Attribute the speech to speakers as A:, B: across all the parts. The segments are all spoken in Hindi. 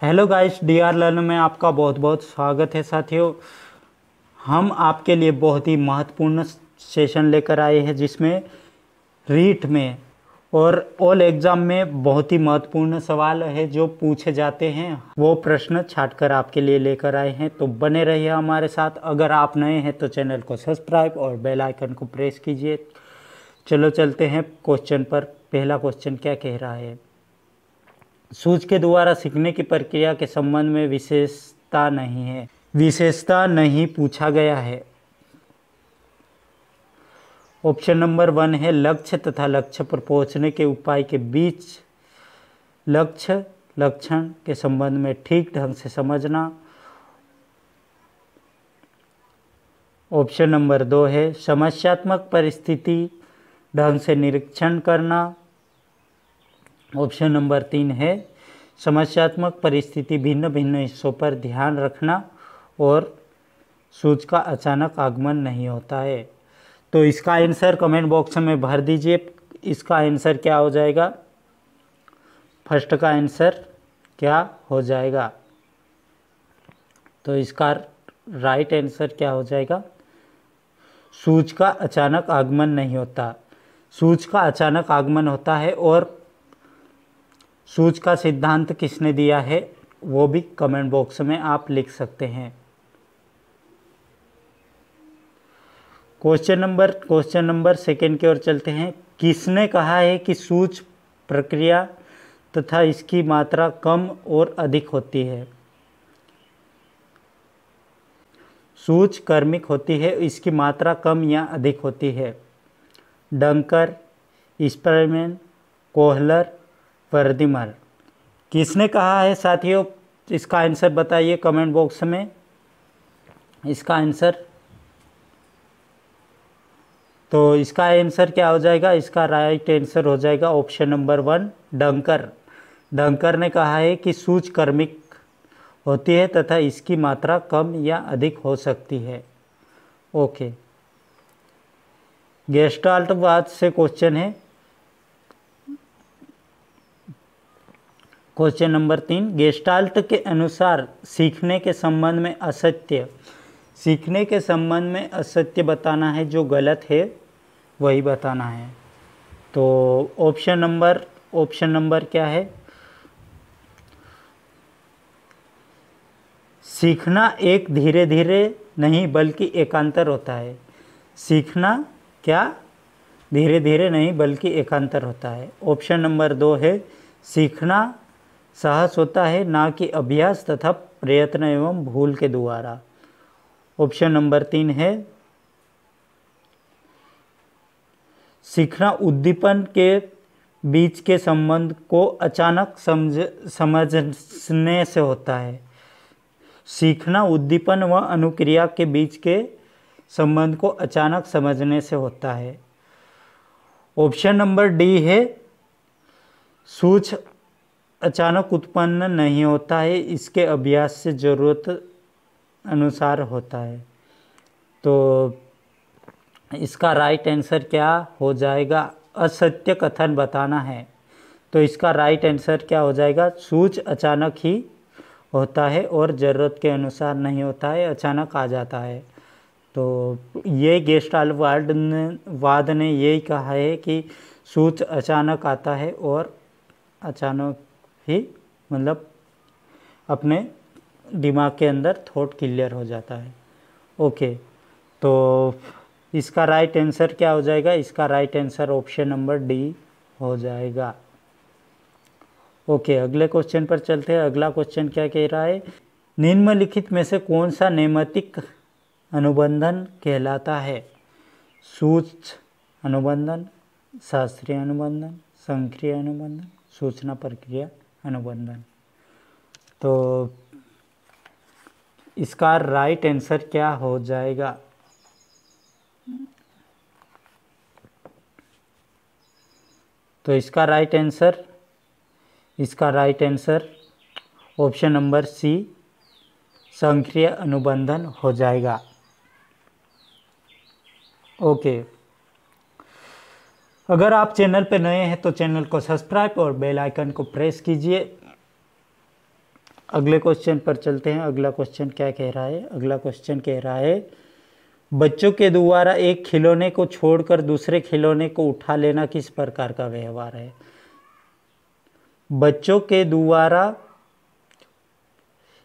A: हेलो गाइस, डीआर लर्न में आपका बहुत बहुत स्वागत है साथियों। हम आपके लिए बहुत ही महत्वपूर्ण सेशन लेकर आए हैं जिसमें रीट में और ऑल एग्ज़ाम में बहुत ही महत्वपूर्ण सवाल है जो पूछे जाते हैं, वो प्रश्न छांटकर आपके लिए लेकर आए हैं। तो बने रहिए हमारे साथ। अगर आप नए हैं तो चैनल को सब्सक्राइब और बेल आइकन को प्रेस कीजिए। चलो चलते हैं क्वेश्चन पर। पहला क्वेश्चन क्या कह रहा है? सूझ के द्वारा सीखने की प्रक्रिया के संबंध में विशेषता नहीं पूछा गया है। ऑप्शन नंबर 1 है लक्ष्य तथा लक्ष्य पर पहुंचने के उपाय के बीच लक्ष्य लक्षण के संबंध में ठीक ढंग से समझना। ऑप्शन नंबर 2 है समस्यात्मक परिस्थिति ढंग से निरीक्षण करना। ऑप्शन नंबर 3 है समस्यात्मक परिस्थिति भिन्न भिन्न हिस्सों पर ध्यान रखना और सूझ का अचानक आगमन नहीं होता है। तो इसका आंसर कमेंट बॉक्स में भर दीजिए। इसका आंसर क्या हो जाएगा? फर्स्ट का आंसर क्या हो जाएगा? तो इसका राइट आंसर क्या हो जाएगा? सूझ का अचानक आगमन नहीं होता। सूझ का अचानक आगमन होता है। और सूझ का सिद्धांत किसने दिया है वो भी कमेंट बॉक्स में आप लिख सकते हैं। क्वेश्चन नंबर सेकेंड की ओर चलते हैं। किसने कहा है कि सूझ प्रक्रिया तथा इसकी मात्रा कम और अधिक होती है? सूझ कर्मिक होती है, इसकी मात्रा कम या अधिक होती है। Dunker, स्परमैन, Kohler, वर्दिमर। किसने कहा है साथियों? इसका आंसर बताइए कमेंट बॉक्स में। इसका आंसर, तो इसका आंसर क्या हो जाएगा? इसका राइट आंसर हो जाएगा ऑप्शन नंबर 1 डंकर। डंकर ने कहा है कि सूझ कर्मिक होती है तथा इसकी मात्रा कम या अधिक हो सकती है। ओके, गेस्टाल्टवाद से क्वेश्चन है। क्वेश्चन नंबर 3, गेस्टाल्ट के अनुसार सीखने के संबंध में असत्य बताना है, जो गलत है वही बताना है। तो ऑप्शन नंबर क्या है? सीखना एक धीरे धीरे नहीं बल्कि एकांतर होता है। सीखना क्या धीरे धीरे नहीं बल्कि एकांतर होता है। ऑप्शन नंबर 2 है सीखना साहस होता है, ना कि अभ्यास तथा प्रयत्न एवं भूल के द्वारा। ऑप्शन नंबर 3 है सीखना उद्दीपन के बीच के संबंध को अचानक समझने से होता है। सीखना उद्दीपन व अनुक्रिया के बीच के संबंध को अचानक समझने से होता है। ऑप्शन नंबर डी है सूझ अचानक उत्पन्न नहीं होता है, इसके अभ्यास से ज़रूरत अनुसार होता है। तो इसका राइट आंसर क्या हो जाएगा? असत्य कथन बताना है। तो इसका राइट आंसर क्या हो जाएगा? सूझ अचानक ही होता है और ज़रूरत के अनुसार नहीं होता है, अचानक आ जाता है। तो ये गेस्टाल्टवाद ने यही कहा है कि सूझ अचानक आता है और अचानक ही मतलब अपने दिमाग के अंदर थॉट क्लियर हो जाता है। ओके, तो इसका राइट आंसर क्या हो जाएगा? इसका right answer option number D हो जाएगा। ओके, अगले क्वेश्चन पर चलते हैं। अगला क्वेश्चन क्या कह रहा है? निम्नलिखित में से कौन सा नैमित्तिक अनुबंधन कहलाता है? सूझ अनुबंधन, शास्त्रीय अनुबंधन, संक्रिय अनुबंधन, सूचना प्रक्रिया अनुबंधन। तो इसका राइट आंसर क्या हो जाएगा? तो इसका right answer option number C संक्रिय अनुबंधन हो जाएगा। ओके, अगर आप चैनल पर नए हैं तो चैनल को सब्सक्राइब और बेल आइकन को प्रेस कीजिए। अगले क्वेश्चन पर चलते हैं। अगला क्वेश्चन क्या कह रहा है? अगला क्वेश्चन कह रहा है बच्चों के द्वारा एक खिलौने को छोड़कर दूसरे खिलौने को उठा लेना किस प्रकार का व्यवहार है? बच्चों के द्वारा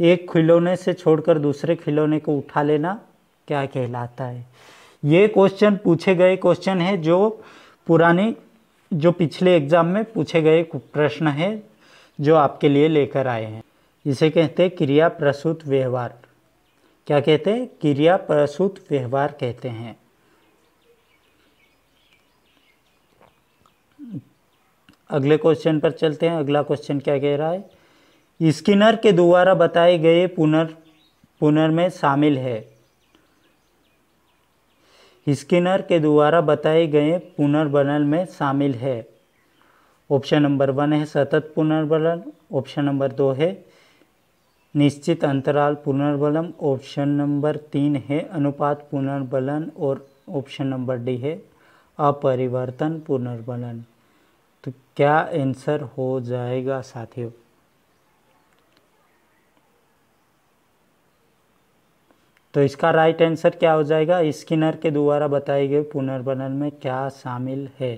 A: एक खिलौने से छोड़कर दूसरे खिलौने को उठा लेना क्या कहलाता है? ये क्वेश्चन पूछे गए क्वेश्चन है जो पिछले एग्जाम में पूछे गए प्रश्न है जो आपके लिए लेकर आए हैं। इसे कहते हैं क्रिया प्रसूत व्यवहार। क्या कहते हैं? क्रिया प्रसूत व्यवहार कहते हैं। अगले क्वेश्चन पर चलते हैं। अगला क्वेश्चन क्या कह रहा है? स्किनर के द्वारा बताए गए पुनर में शामिल है। स्किनर के द्वारा बताए गए पुनर्बलन में शामिल है। ऑप्शन नंबर 1 है सतत पुनर्बलन, ऑप्शन नंबर 2 है निश्चित अंतराल पुनर्बलन, ऑप्शन नंबर 3 है अनुपात पुनर्बलन और ऑप्शन नंबर डी है अपरिवर्तन पुनर्बलन। तो क्या आंसर हो जाएगा साथियों? तो इसका राइट आंसर क्या हो जाएगा? स्किनर के द्वारा बताए गए पुनर्बलन में क्या शामिल है?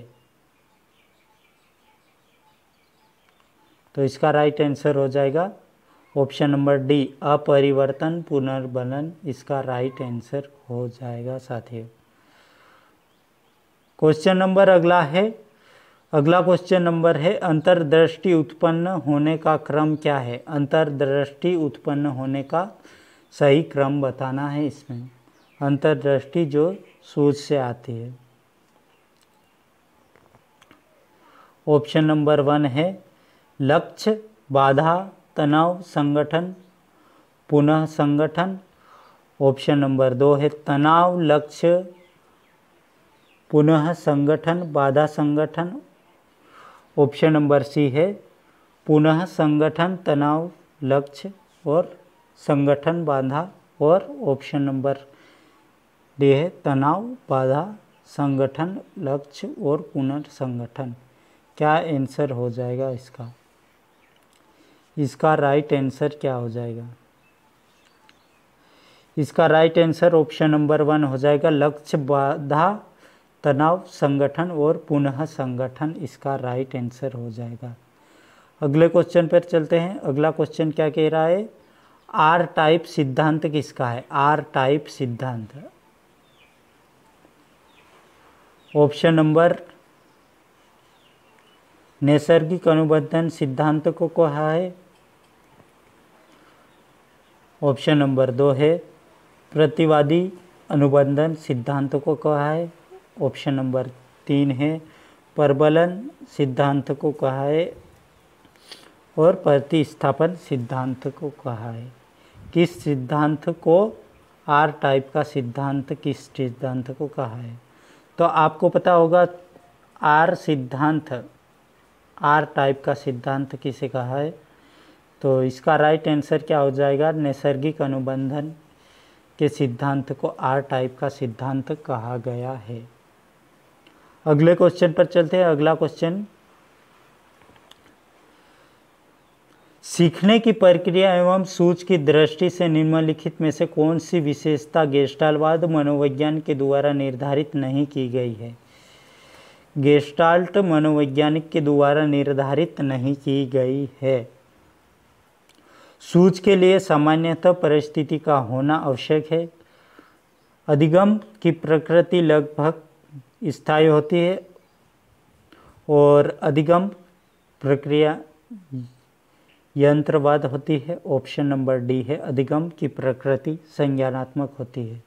A: तो इसका राइट आंसर हो जाएगा ऑप्शन नंबर डी अपरिवर्तन पुनर्बलन। इसका राइट आंसर हो जाएगा साथियों। क्वेश्चन नंबर अगला क्वेश्चन नंबर है अंतर्दृष्टि उत्पन्न होने का क्रम क्या है? अंतर्दृष्टि उत्पन्न होने का सही क्रम बताना है। इसमें अंतर्दृष्टि जो सूझ से आती है। ऑप्शन नंबर 1 है लक्ष्य, बाधा, तनाव, संगठन, पुनः संगठन। ऑप्शन नंबर 2 है तनाव, लक्ष्य, पुनः संगठन, बाधा, संगठन। ऑप्शन नंबर सी है पुनः संगठन, तनाव, लक्ष्य और संगठन, बाधा। और ऑप्शन नंबर डी है तनाव, बाधा, संगठन, लक्ष्य और पुनर्संगठन। क्या आंसर हो जाएगा इसका? इसका राइट आंसर क्या हो जाएगा? इसका राइट आंसर ऑप्शन नंबर 1 हो जाएगा लक्ष्य, बाधा, तनाव, संगठन और पुनः संगठन। इसका राइट आंसर हो जाएगा। अगले क्वेश्चन पर चलते हैं। अगला क्वेश्चन क्या कह रहा है? आर टाइप सिद्धांत किसका है? आर टाइप सिद्धांत। ऑप्शन नंबर नैसर्गिक अनुबंधन सिद्धांत को कहा है। ऑप्शन नंबर 2 है प्रतिवादी अनुबंधन सिद्धांत को कहा है। ऑप्शन नंबर 3 है परबलन सिद्धांत को कहा है और प्रतिस्थापन सिद्धांत को कहा है। किस सिद्धांत को आर टाइप का सिद्धांत किस सिद्धांत को कहा है? तो आपको पता होगा आर टाइप का सिद्धांत किसे कहा है? तो इसका राइट आंसर क्या हो जाएगा? नैसर्गिक अनुबंधन के सिद्धांत को आर टाइप का सिद्धांत कहा गया है। अगले क्वेश्चन पर चलते हैं। अगला क्वेश्चन सीखने की प्रक्रिया एवं सूझ की दृष्टि से निम्नलिखित में से कौन सी विशेषता गेस्टाल्टवाद मनोविज्ञान के द्वारा निर्धारित नहीं की गई है? गेस्टाल्ट मनोवैज्ञानिक के द्वारा निर्धारित नहीं की गई है। सूझ के लिए सामान्यतः परिस्थिति का होना आवश्यक है। अधिगम की प्रकृति लगभग स्थायी होती है और अधिगम प्रक्रिया यंत्रवाद होती है। ऑप्शन नंबर डी है अधिगम की प्रकृति संज्ञानात्मक होती है।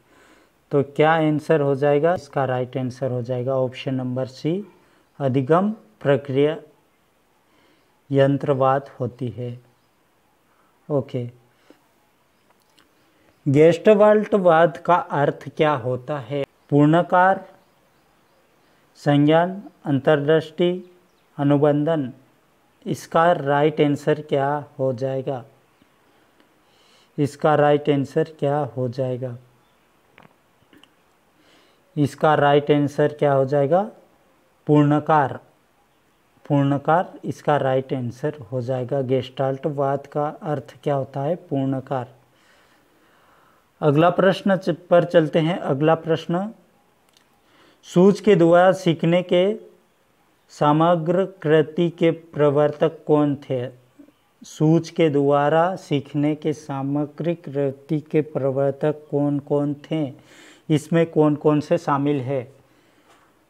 A: तो क्या आंसर हो जाएगा? इसका राइट आंसर हो जाएगा ऑप्शन नंबर सी अधिगम प्रक्रिया यंत्रवाद होती है। ओके, गेस्टाल्टवाद का अर्थ क्या होता है? पूर्णाकार, संज्ञान, अंतर्दृष्टि, अनुबंधन। इसका राइट आंसर क्या हो जाएगा? इसका राइट आंसर क्या हो जाएगा? इसका राइट आंसर क्या हो जाएगा? पूर्णाकार। पूर्णकार इसका राइट आंसर हो जाएगा। गेस्टाल्टवाद का अर्थ क्या होता है? पूर्णकार। अगला प्रश्न पर चलते हैं। अगला प्रश्न, सूझ के द्वारा सीखने के समग्र कृति के प्रवर्तक कौन थे? सूझ के द्वारा सीखने के समग्र कृति के प्रवर्तक कौन कौन थे? इसमें कौन कौन से शामिल है?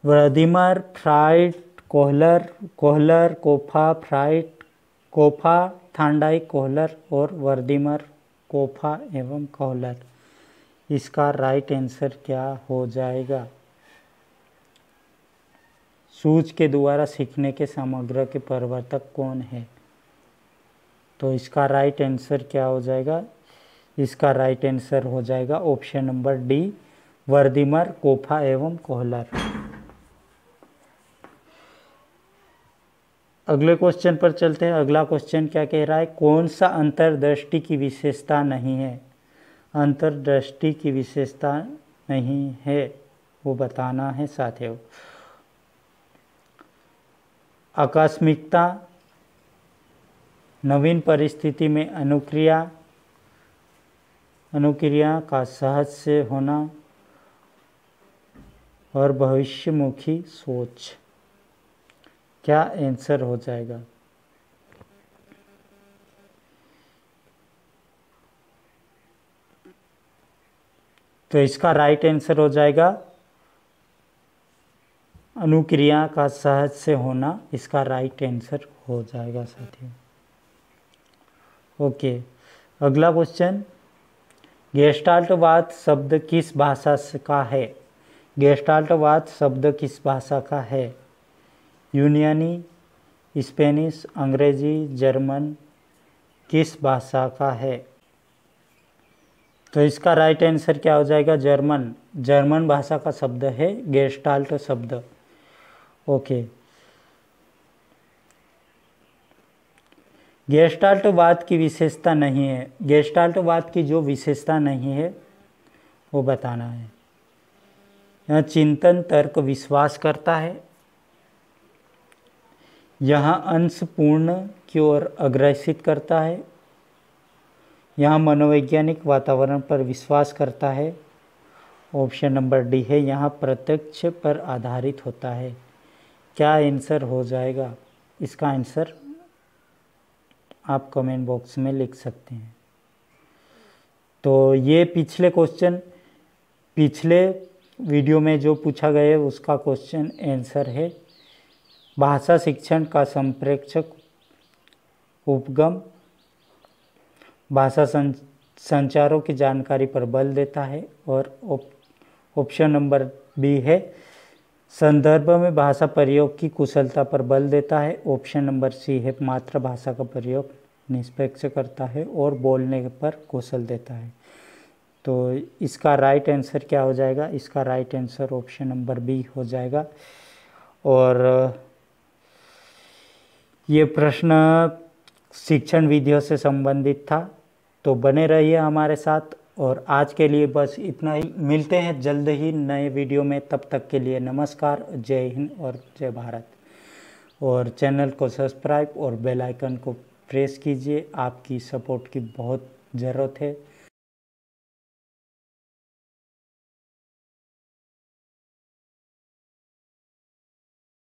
A: Vladimir, Freud, Kohler, Koffka, Freud, Koffka, Thorndike, Kohler और व्लादिमीर, कोफा एवं कोहलर। इसका राइट आंसर क्या हो जाएगा? सूझ के द्वारा सीखने के समग्र के प्रवर्तक कौन है? तो इसका राइट आंसर क्या हो जाएगा? इसका राइट आंसर हो जाएगा option number D, Vladimir, Koffka एवं कोहलर। अगले क्वेश्चन पर चलते हैं। अगला क्वेश्चन क्या कह रहा है? कौन सा अंतर्दृष्टि की विशेषता नहीं है? अंतर्दृष्टि की विशेषता नहीं है वो बताना है साथियों। आकस्मिकता, नवीन परिस्थिति में अनुक्रिया का सहज से होना और भविष्यमुखी सोच। क्या आंसर हो जाएगा? तो इसका राइट आंसर हो जाएगा अनुक्रिया का सहज से होना। इसका राइट आंसर हो जाएगा साथियों। ओके, अगला क्वेश्चन, गेस्टाल्टवाद शब्द किस भाषा का है? गेस्टाल्टवाद शब्द किस भाषा का है? यूनानी, स्पेनिश, अंग्रेजी, जर्मन, किस भाषा का है? तो इसका राइट आंसर क्या हो जाएगा? जर्मन भाषा का शब्द है गेस्टाल्ट शब्द। ओके, गेस्टाल्टवाद की विशेषता नहीं है। गेस्टाल्टवाद की जो विशेषता नहीं है वो बताना है। यह चिंतन, तर्क, विश्वास करता है। यहाँ अंश पूर्ण की ओर अग्रसित करता है। यहाँ मनोवैज्ञानिक वातावरण पर विश्वास करता है। ऑप्शन नंबर डी है, यहाँ प्रत्यक्ष पर आधारित होता है। क्या आंसर हो जाएगा? इसका आंसर आप कमेंट बॉक्स में लिख सकते हैं। तो ये पिछले क्वेश्चन, पिछले वीडियो में जो पूछा गया है उसका क्वेश्चन आंसर है। भाषा शिक्षण का संप्रेक्षक उपगम भाषा संचारों की जानकारी पर बल देता है। और ऑप्शन नंबर बी है, संदर्भ में भाषा प्रयोग की कुशलता पर बल देता है। ऑप्शन नंबर सी है, मातृभाषा का प्रयोग निष्पक्ष करता है और बोलने पर कौशल देता है। तो इसका राइट आंसर क्या हो जाएगा? इसका right answer option number B हो जाएगा। और ये प्रश्न शिक्षण विधियों से संबंधित था। तो बने रहिए हमारे साथ। और आज के लिए बस इतना ही। मिलते हैं जल्द ही नए वीडियो में। तब तक के लिए नमस्कार, जय हिंद और जय भारत। और चैनल को सब्सक्राइब और बेल आइकन को प्रेस कीजिए। आपकी सपोर्ट की बहुत ज़रूरत है।